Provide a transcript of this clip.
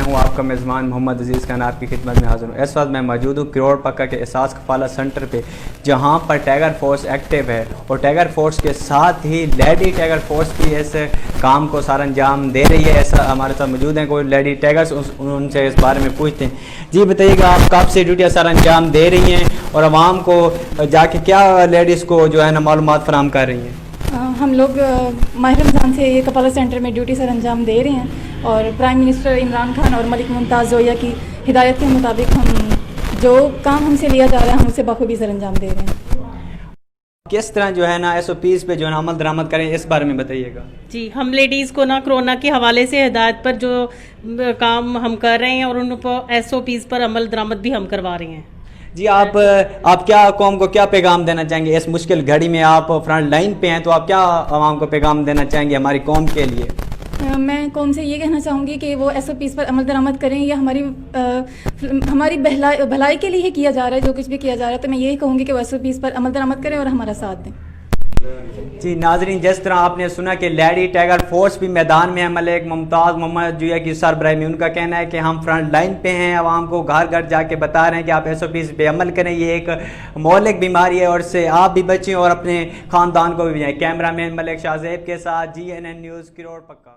ہوں آپ کا میزبان محمد عزیز خان آپ کی خدمت میں حاضر ہوں۔ اس وقت میں موجود ہوں کروڑ پکا کے احساس کفالت سینٹر پہ، جہاں پر ٹائیگر فورس ایکٹیو ہے، اور ٹائیگر فورس کے ساتھ ہی لیڈی ٹائیگر فورس بھی اس کام کو سر انجام دے رہی ہے۔ ایسا ہمارے ساتھ موجود ہیں کوئی لیڈی ٹائیگرس، ان سے اس بارے میں پوچھتے ہیں۔ جی بتائیے گا، آپ کب سے ڈیوٹیاں سر انجام دے رہی ہیں اور عوام کو جا کے کیا لیڈیز کو جو ہے نا معلومات فراہم کر رہی ہیں؟ ہم لوگ ماہ رمضان سے یہ کفالت سینٹر میں ڈیوٹی سر انجام دے رہے ہیں، اور پرائم منسٹر عمران خان اور ملک ممتاز زویا کی ہدایت کے مطابق ہم جو کام ہم سے لیا جا رہا ہے ہم اسے بخوبی سر انجام دے رہے ہیں۔ کس طرح جو ہے نا ایس او پیز پہ جو ہے نا عمل درآمد کریں، اس بارے میں بتائیے گا۔ جی، ہم لیڈیز کو نا کرونا کے حوالے سے ہدایت پر جو کام ہم کر رہے ہیں اور ان کو ایس او پیز پر عمل درآمد بھی ہم کروا رہے ہیں۔ جی آپ کیا قوم کو کیا پیغام دینا چاہیں گے اس مشکل گھڑی میں؟ آپ فرنٹ لائن پہ ہیں تو آپ کیا عوام کو پیغام دینا چاہیں گے ہماری قوم کے لیے؟ میں قوم سے یہ کہنا چاہوں گی کہ وہ ایس او پیز پر عمل درآمد کریں، یا ہماری بھلائی کے لیے کیا جا رہا ہے جو کچھ بھی کیا جا رہا ہے، تو میں یہی کہوں گی کہ وہ ایس او پیز پر عمل درآمد کریں اور ہمارا ساتھ دیں۔ جی ناظرین، جس طرح آپ نے سنا کہ لیڈی ٹائیگر فورس بھی میدان میں ہے، ملک ممتاز محمد جویا کی سربراہی میں ان کا کہنا ہے کہ ہم فرنٹ لائن پہ ہیں، عوام کو گھر گھر جا کے بتا رہے ہیں کہ آپ ایس او پیز پہ عمل کریں، یہ ایک مہلک بیماری ہے اور اس سے آپ بھی بچیں اور اپنے خاندان کو بھی بچائیں۔ کیمرہ مین ملک شاہ زیب کے ساتھ GNN نیوز کروڑ پکا۔